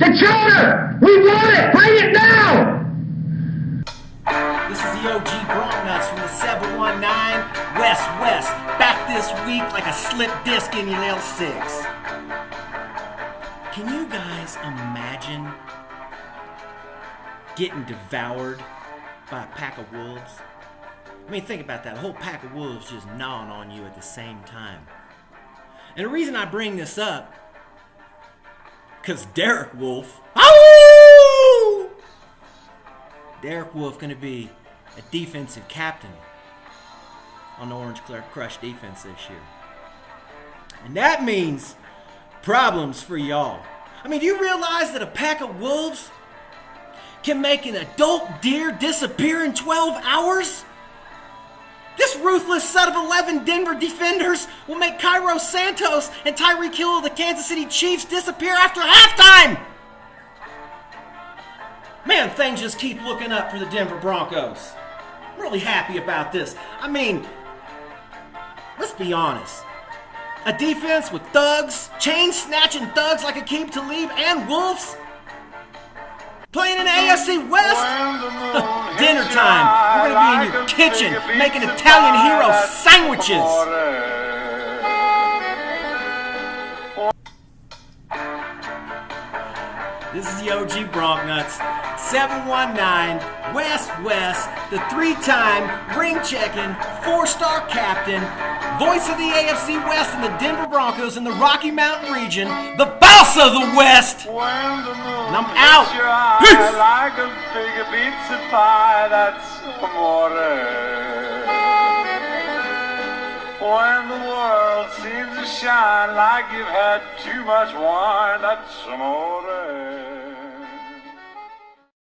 The charter! We want it! Bring it now! This is the OG Bronco from the 719 West. Back this week like a slipped disc in your L6. Can you guys imagine getting devoured by a pack of wolves? I mean, think about that. A whole pack of wolves just gnawing on you at the same time. And the reason I bring this up, because Derek Wolf, Derek Wolf going to be a defensive captain on the Orange Crush defense this year. And that means problems for y'all. I mean, do you realize that a pack of wolves can make an adult deer disappear in 12 hours? This ruthless set of 11 Denver defenders will make Cairo Santos and Tyreek Hill of the Kansas City Chiefs disappear after halftime! Man, things just keep looking up for the Denver Broncos. I'm really happy about this. I mean, let's be honest. A defense with thugs, chain-snatching thugs like Aqib Talib and Wolves, playing in the AFC West? Dinner time. We're going to be in your kitchen making Italian hero sandwiches. This is the OG Broncnuts, 719 West, the three-time ring-checking, four-star captain, voice of the AFC West and the Denver Broncos in the Rocky Mountain region, the boss of the West. And I'm out. Peace. Like a big pizza pie, that's amore. When the world seems to shine like you've had too much wine, that's amore.